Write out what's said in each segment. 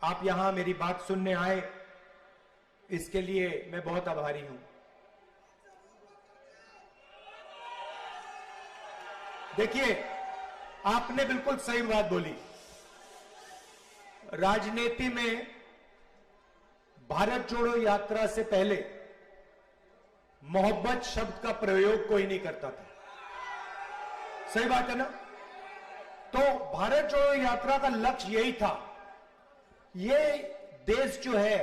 आप यहां मेरी बात सुनने आए, इसके लिए मैं बहुत आभारी हूं। देखिए, आपने बिल्कुल सही बात बोली। राजनीति में भारत जोड़ो यात्रा से पहले मोहब्बत शब्द का प्रयोग कोई नहीं करता था। सही बात है ना? तो भारत जोड़ो यात्रा का लक्ष्य यही था, ये देश जो है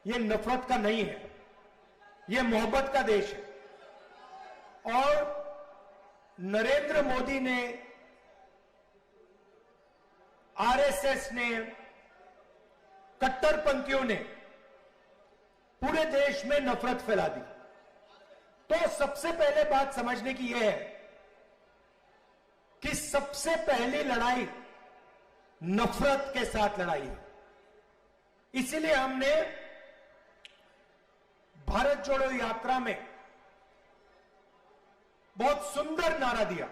ये नफरत का नहीं है, ये मोहब्बत का देश है। और नरेंद्र मोदी ने, आरएसएस ने, कट्टरपंथियों ने पूरे देश में नफरत फैला दी। तो सबसे पहले बात समझने की यह है कि सबसे पहली लड़ाई नफरत के साथ लड़ाई है। इसीलिए हमने भारत जोड़ो यात्रा में बहुत सुंदर नारा दिया,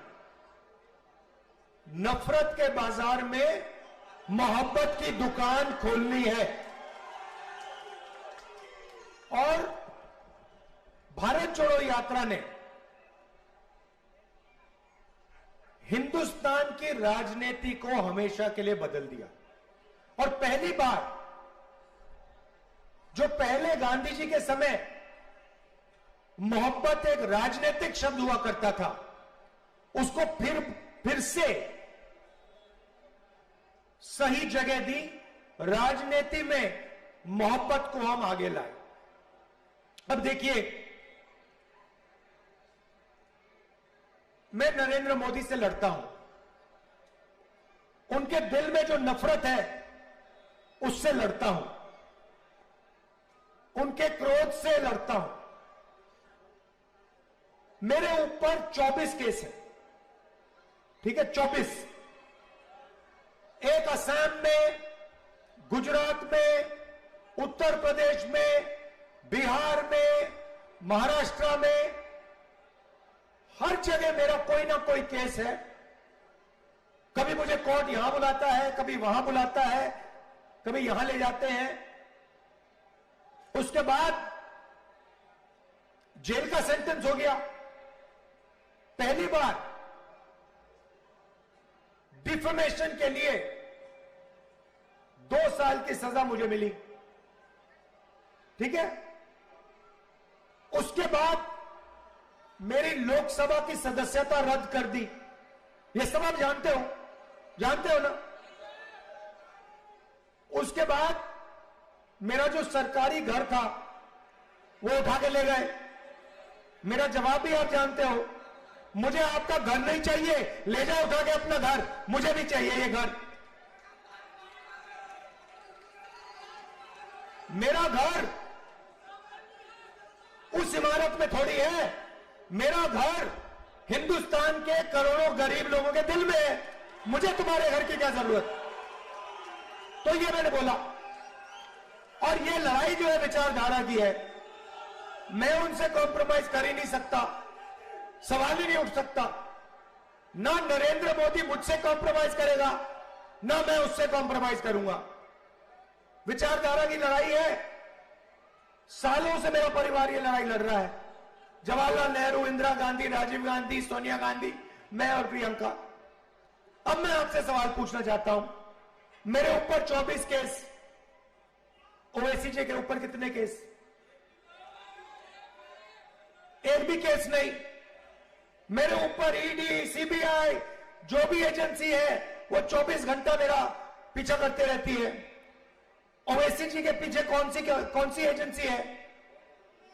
नफरत के बाजार में मोहब्बत की दुकान खोलनी है। और भारत जोड़ो यात्रा ने हिंदुस्तान की राजनीति को हमेशा के लिए बदल दिया। और पहली बार, जो पहले गांधी जी के समय मोहब्बत एक राजनीतिक शब्द हुआ करता था, उसको फिर से सही जगह दी। राजनीति में मोहब्बत को हम आगे लाए। अब देखिए, मैं नरेंद्र मोदी से लड़ता हूं, उनके दिल में जो नफरत है उससे लड़ता हूं, उनके क्रोध से लड़ता हूं। मेरे ऊपर 24 केस है, ठीक है, 24। एक असम में, गुजरात में, उत्तर प्रदेश में, बिहार में, महाराष्ट्र में, हर जगह मेरा कोई ना कोई केस है। कभी मुझे कोर्ट यहां बुलाता है, कभी वहां बुलाता है, कभी यहां ले जाते हैं। उसके बाद जेल का सेंटेंस हो गया। पहली बार डिफेमेशन के लिए 2 साल की सजा मुझे मिली, ठीक है। उसके बाद मेरी लोकसभा की सदस्यता रद्द कर दी। यह सब आप जानते हो ना। उसके बाद मेरा जो सरकारी घर था वो उठा के ले गए। मेरा जवाब भी आप जानते हो, मुझे आपका घर नहीं चाहिए, ले जाओ उठा के अपना घर, मुझे नहीं चाहिए ये घर। मेरा घर उस इमारत में थोड़ी है, मेरा घर हिंदुस्तान के करोड़ों गरीब लोगों के दिल में है। मुझे तुम्हारे घर की क्या जरूरत? तो ये मैंने बोला। और ये लड़ाई जो है विचारधारा की है, मैं उनसे कॉम्प्रोमाइज कर ही नहीं सकता, सवाल ही नहीं उठ सकता। ना नरेंद्र मोदी मुझसे कॉम्प्रोमाइज करेगा, ना मैं उससे कॉम्प्रोमाइज करूंगा। विचारधारा की लड़ाई है। सालों से मेरा परिवार ये लड़ाई लड़ रहा है। जवाहरलाल नेहरू, इंदिरा गांधी, राजीव गांधी, सोनिया गांधी, मैं और प्रियंका। अब मैं आपसे सवाल पूछना चाहता हूं, मेरे ऊपर 24 केस, ओवैसी जी के ऊपर कितने केस? एक भी केस नहीं। मेरे ऊपर ईडी, सीबीआई, जो भी एजेंसी है वो 24 घंटा मेरा पीछा करते रहती है। ओवैसी जी के पीछे कौन सी एजेंसी है?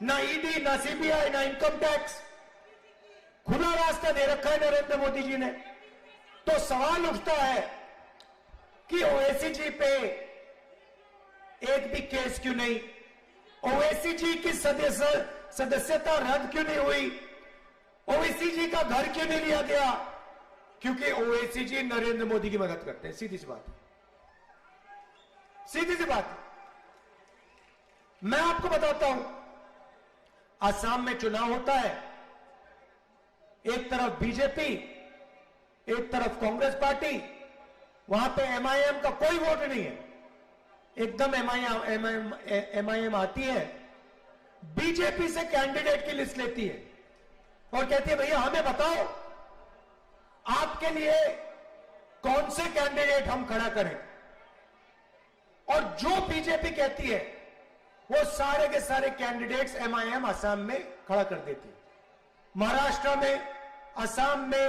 ना ईडी, ना सीबीआई, ना इनकम टैक्स। खुला रास्ता दे रखा है नरेंद्र मोदी जी ने। तो सवाल उठता है कि ओवैसी जी पे एक भी केस क्यों नहीं? ओवैसी जी की सदस्यता रद्द क्यों नहीं हुई? ओवैसी जी का घर क्यों नहीं लिया गया? क्योंकि ओवैसी जी नरेंद्र मोदी की मदद करते हैं। सीधी सी बात है, सीधी सी बात है। मैं आपको बताता हूं, असम में चुनाव होता है, एक तरफ बीजेपी, एक तरफ कांग्रेस पार्टी, वहां पे एमआईएम का कोई वोट नहीं है। एकदम एमआईएम आती है, बीजेपी से कैंडिडेट की लिस्ट लेती है और कहती है भैया हमें बताओ आपके लिए कौन से कैंडिडेट हम खड़ा करें, और जो बीजेपी कहती है वो सारे के सारे कैंडिडेट्स एमआईएम असम में खड़ा कर देती है। महाराष्ट्र में, असम में,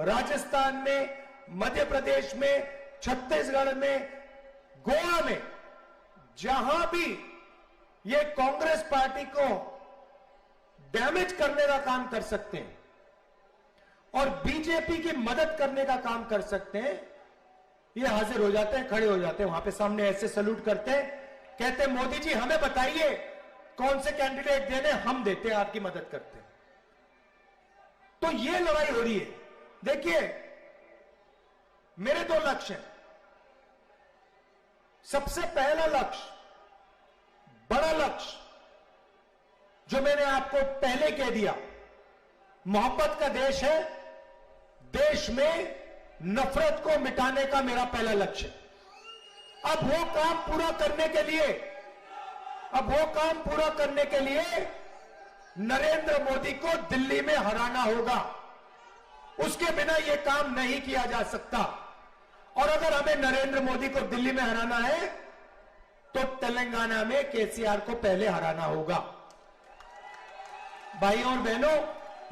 राजस्थान में, मध्य प्रदेश में, छत्तीसगढ़ में, गोवा में, जहां भी ये कांग्रेस पार्टी को डैमेज करने का काम कर सकते हैं और बीजेपी की मदद करने का काम कर सकते हैं, ये हाजिर हो जाते हैं, खड़े हो जाते हैं वहां पे सामने, ऐसे सैल्यूट करते हैं, कहते हैं मोदी जी हमें बताइए कौन से कैंडिडेट देने, हम देते हैं, आपकी मदद करते हैं। तो ये लड़ाई हो रही है। देखिए मेरे दो लक्ष्य हैं। सबसे पहला लक्ष्य, बड़ा लक्ष्य, जो मैंने आपको पहले कह दिया, मोहब्बत का देश है, देश में नफरत को मिटाने का मेरा पहला लक्ष्य। अब वो काम पूरा करने के लिए नरेंद्र मोदी को दिल्ली में हराना होगा। उसके बिना यह काम नहीं किया जा सकता। और अगर हमें नरेंद्र मोदी को दिल्ली में हराना है तो तेलंगाना में केसीआर को पहले हराना होगा। भाइयों और बहनों,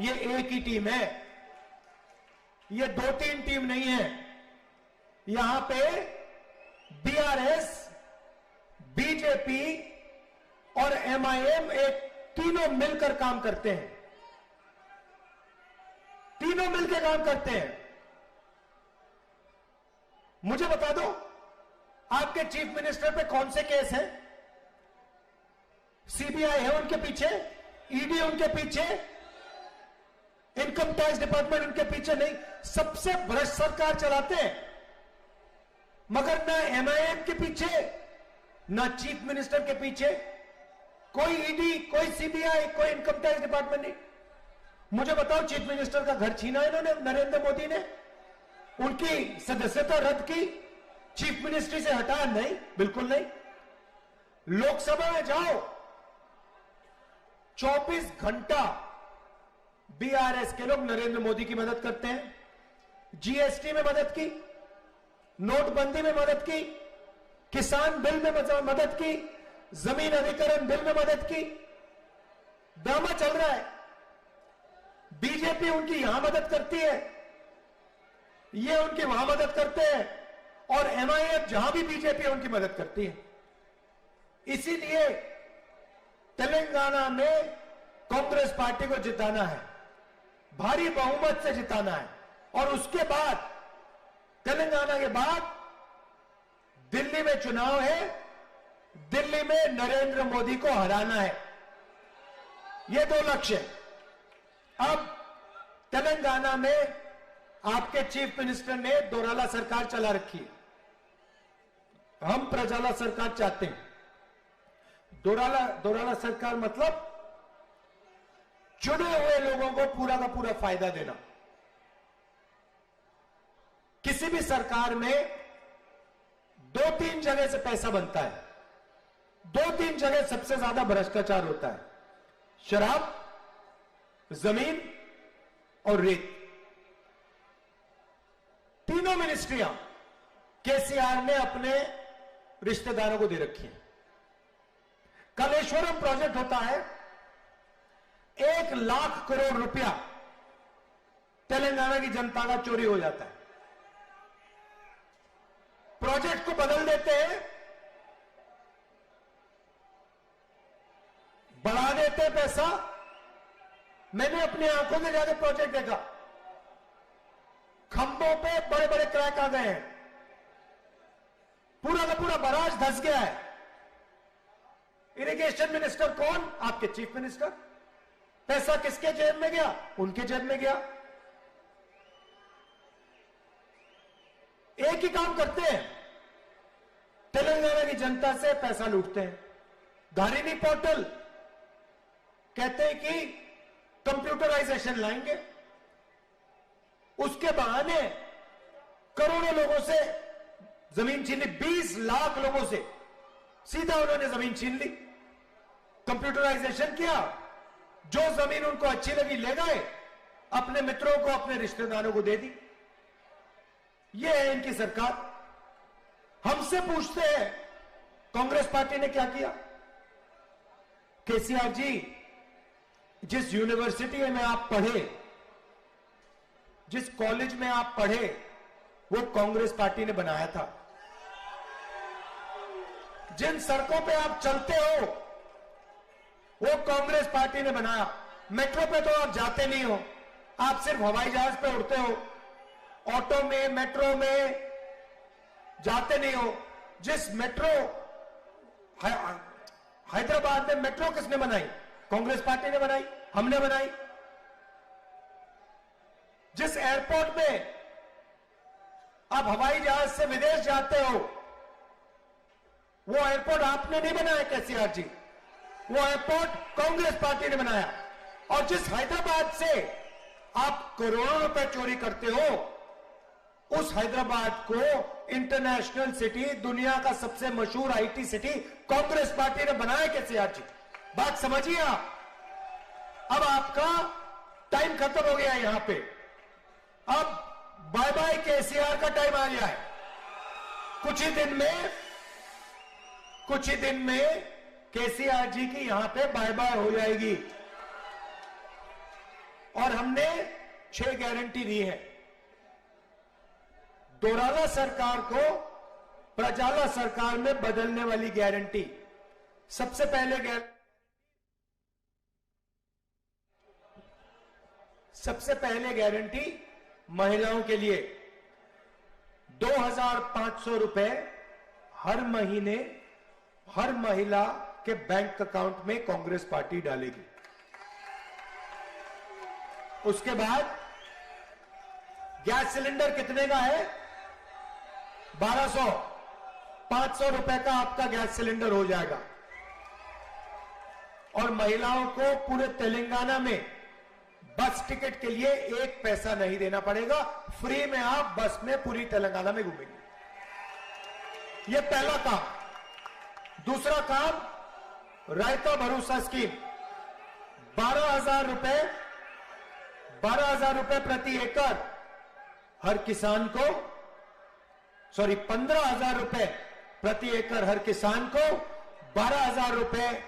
ये एक ही टीम है, ये 2-3 टीम नहीं है। यहां पे बीआरएस, बीजेपी और एमआईएम एक तीनों मिलकर काम करते हैं, तीनों मिलकर काम करते हैं। मुझे बता दो आपके चीफ मिनिस्टर पे कौन से केस हैं? सीबीआई है उनके पीछे, ईडी उनके पीछे, इनकम टैक्स डिपार्टमेंट उनके पीछे नहीं। सबसे भ्रष्ट सरकार चलाते हैं, मगर ना एमआईएम के पीछे, ना चीफ मिनिस्टर के पीछे कोई ईडी, कोई सीबीआई, कोई इनकम टैक्स डिपार्टमेंट नहीं। मुझे बताओ, चीफ मिनिस्टर का घर छीना इन्होंने, नरेंद्र मोदी ने, उनकी सदस्यता रद्द की, चीफ मिनिस्ट्री से हटाया? नहीं, बिल्कुल नहीं। लोकसभा में जाओ, 24 घंटा बीआरएस के लोग नरेंद्र मोदी की मदद करते हैं। जीएसटी में मदद की, नोटबंदी में मदद की, किसान बिल में मदद की, जमीन अधिग्रहण बिल में मदद की। ड्रामा चल रहा है। बीजेपी उनकी यहां मदद करती है, ये उनकी वहां मदद करते हैं, और एमआईएम जहां भी बीजेपी उनकी मदद करती है। इसीलिए तेलंगाना में कांग्रेस पार्टी को जिताना है, भारी बहुमत से जिताना है, और उसके बाद तेलंगाना के बाद दिल्ली में चुनाव है, दिल्ली में नरेंद्र मोदी को हराना है। ये दो लक्ष्य हैं। अब तेलंगाना में आपके चीफ मिनिस्टर ने दोराला सरकार चला रखी है। हम प्रजाला सरकार चाहते हैं। दोराला सरकार मतलब चुने हुए लोगों को पूरा का पूरा फायदा देना। किसी भी सरकार में 2-3 जगह से पैसा बनता है, 2-3 जगह सबसे ज्यादा भ्रष्टाचार होता है, शराब, जमीन और रेत। तीनों मिनिस्ट्रियां केसीआर ने अपने रिश्तेदारों को दे रखी हैं। कलेश्वरम प्रोजेक्ट होता है, 1 लाख करोड़ रुपया तेलंगाना की जनता का चोरी हो जाता है। प्रोजेक्ट को बदल देते हैं, बढ़ा देते हैं पैसा। मैंने अपनी आंखों से जाकर प्रोजेक्ट देखा, खंभों पे बड़े बड़े क्रैक आ गए हैं, पूरा का पूरा बराज धंस गया है। इरिगेशन मिनिस्टर कौन? आपके चीफ मिनिस्टर। पैसा किसके जेब में गया? उनके जेब में गया। एक ही काम करते हैं, तेलंगाना की जनता से पैसा लूटते हैं। धारिनी पोर्टल कहते हैं कि कंप्यूटराइजेशन लाएंगे, उसके बहाने करोड़ों लोगों से जमीन छीनी, 20 लाख लोगों से सीधा उन्होंने जमीन छीन ली, कंप्यूटराइजेशन किया, जो जमीन उनको अच्छी लगी ले गए, अपने मित्रों को, अपने रिश्तेदारों को दे दी। ये है इनकी सरकार। हमसे पूछते हैं कांग्रेस पार्टी ने क्या किया? केसीआर जी, जिस यूनिवर्सिटी में आप पढ़े, जिस कॉलेज में आप पढ़े, वो कांग्रेस पार्टी ने बनाया था। जिन सड़कों पे आप चलते हो, वो कांग्रेस पार्टी ने बनाया। मेट्रो पे तो आप जाते नहीं हो, आप सिर्फ हवाई जहाज पे उड़ते हो, ऑटो में, मेट्रो में जाते नहीं हो। जिस मेट्रो हैदराबाद में मेट्रो किसने बनाई? कांग्रेस पार्टी ने बनाई, हमने बनाई। जिस एयरपोर्ट में आप हवाई जहाज से विदेश जाते हो, वो एयरपोर्ट आपने नहीं बनाया केसीआर जी, वो एयरपोर्ट कांग्रेस पार्टी ने बनाया। और जिस हैदराबाद से आप करोड़ों रुपए चोरी करते हो, उस हैदराबाद को इंटरनेशनल सिटी, दुनिया का सबसे मशहूर आईटी सिटी कांग्रेस पार्टी ने बनाया केसीआर जी। बात समझिए आप। अब आपका टाइम खत्म हो गया यहां पे, अब बाय बाय केसीआर का टाइम आ गया है। कुछ ही दिन में केसीआर जी की यहां पे बाय बाय हो जाएगी। और हमने 6 गारंटी दी है। दोराला सरकार को प्रजाला सरकार में बदलने वाली गारंटी। सबसे पहले गारंटी महिलाओं के लिए 2,500 रुपए हर महीने हर महिला के बैंक अकाउंट में कांग्रेस पार्टी डालेगी। उसके बाद गैस सिलेंडर कितने का है? 1200, 500 रुपए का आपका गैस सिलेंडर हो जाएगा। और महिलाओं को पूरे तेलंगाना में बस टिकट के लिए 1 पैसा नहीं देना पड़ेगा, फ्री में आप बस में पूरी तेलंगाना में घूमेंगे। यह पहला काम। दूसरा काम, रायता भरोसा स्कीम। 12,000 रुपए प्रति एकड़ हर किसान को, 15,000 रुपए प्रति एकड़ हर किसान को, 12,000 रुपए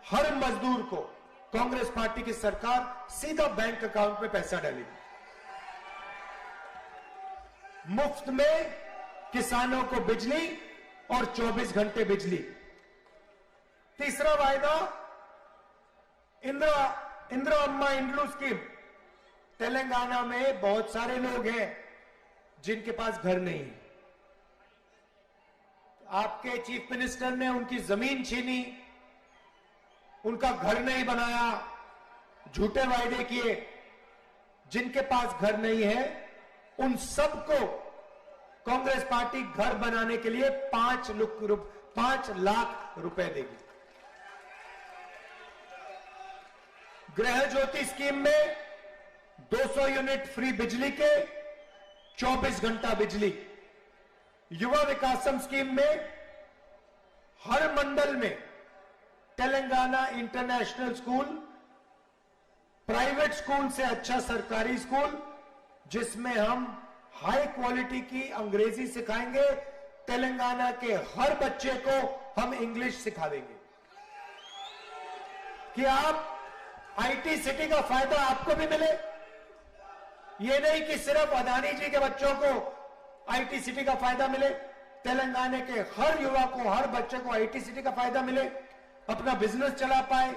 हर मजदूर को कांग्रेस पार्टी की सरकार सीधा बैंक अकाउंट में पैसा डालेगी। मुफ्त में किसानों को बिजली और 24 घंटे बिजली। तीसरा वायदा, इंदिरा अम्मा इंड्लू स्कीम। तेलंगाना में बहुत सारे लोग हैं जिनके पास घर नहीं है। आपके चीफ मिनिस्टर ने उनकी जमीन छीनी, उनका घर नहीं बनाया, झूठे वायदे किए। जिनके पास घर नहीं है, उन सबको कांग्रेस पार्टी घर बनाने के लिए 5 लाख रुपए देगी। गृह ज्योति स्कीम में 200 यूनिट फ्री बिजली के, 24 घंटा बिजली। युवा विकासम स्कीम में हर मंडल में Telangana international school, private school से अच्छा सरकारी स्कूल, जिसमें हम हाई क्वालिटी की अंग्रेजी सिखाएंगे। तेलंगाना के हर बच्चे को हम इंग्लिश सिखा देंगे कि आप आईटी सिटी का फायदा आपको भी मिले। ये नहीं कि सिर्फ अदानी जी के बच्चों को आईटी सिटी का फायदा मिले। तेलंगाना के हर युवा को, हर बच्चे को आईटी सिटी का फायदा मिले, अपना बिजनेस चला पाए,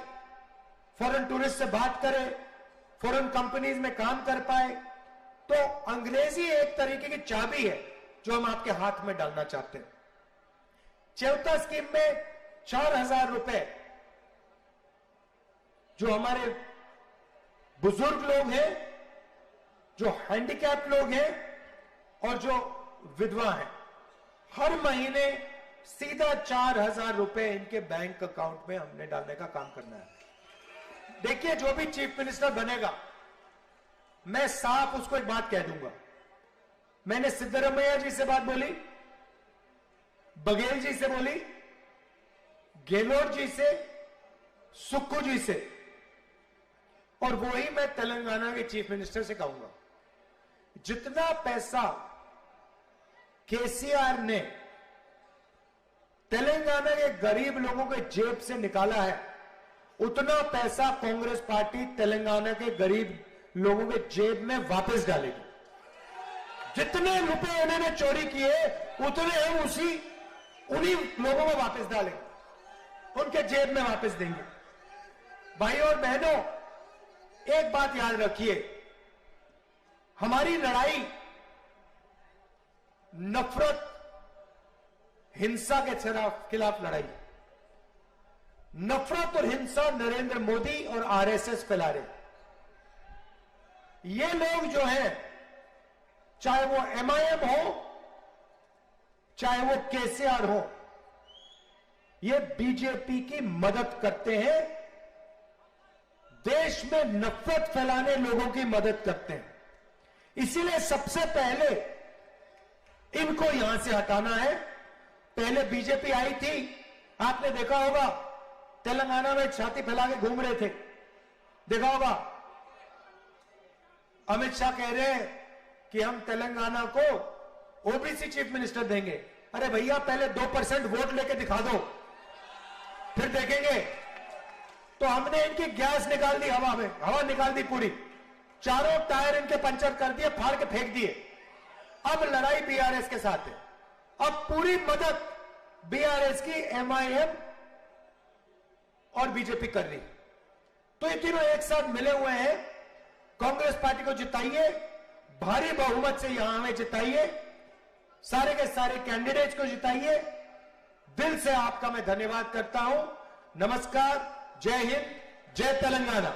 फॉरेन टूरिस्ट से बात करे, फॉरेन कंपनीज में काम कर पाए। तो अंग्रेजी एक तरीके की चाबी है जो हम आपके हाथ में डालना चाहते हैं। चौथा स्कीम में 4,000 रुपए जो हमारे बुजुर्ग लोग हैं, जो हैंडीकैप लोग हैं और जो विधवा हैं, हर महीने सीधा 4,000 रुपए इनके बैंक अकाउंट में हमने डालने का काम करना है। देखिए, जो भी चीफ मिनिस्टर बनेगा, मैं साफ उसको एक बात कह दूंगा। मैंने सिद्धरमैया जी से बात बोली, बघेल जी से बोली, गहलोत जी से, सुक्खू जी से, और वही मैं तेलंगाना के चीफ मिनिस्टर से कहूंगा, जितना पैसा केसीआर ने तेलंगाना के गरीब लोगों के जेब से निकाला है, उतना पैसा कांग्रेस पार्टी तेलंगाना के गरीब लोगों के जेब में वापस डालेगी। जितने रुपए इन्होंने चोरी किए उतने हम उन्हीं लोगों में वापस डालेंगे, उनके जेब में वापस देंगे। भाई और बहनों, एक बात याद रखिए, हमारी लड़ाई नफरत, हिंसा के खिलाफ लड़ाई। नफरत और हिंसा नरेंद्र मोदी और आरएसएस फैला रहे। ये लोग जो हैं, चाहे वो एमआईएम हो, चाहे वो केसीआर हो, ये बीजेपी की मदद करते हैं, देश में नफरत फैलाने लोगों की मदद करते हैं। इसीलिए सबसे पहले इनको यहां से हटाना है। पहले बीजेपी आई थी, आपने देखा होगा, तेलंगाना में छाती फैला के घूम रहे थे, देखा होगा। अमित शाह कह रहे हैं कि हम तेलंगाना को ओबीसी चीफ मिनिस्टर देंगे। अरे भैया, पहले 2% वोट लेके दिखा दो, फिर देखेंगे। तो हमने इनकी गैस निकाल दी हवा में, हवा निकाल दी पूरी, चारों टायर इनके पंचर कर दिए, फाड़ के फेंक दिए। अब लड़ाई बीआरएस के साथ है। अब पूरी मदद बीआरएस की एमआईएम और बीजेपी कर रही। तो ये तीनों एक साथ मिले हुए हैं। कांग्रेस पार्टी को जिताइए, भारी बहुमत से यहां हमें जिताइए, सारे के सारे कैंडिडेट्स को जिताइए। दिल से आपका मैं धन्यवाद करता हूं। नमस्कार, जय हिंद, जय तेलंगाना।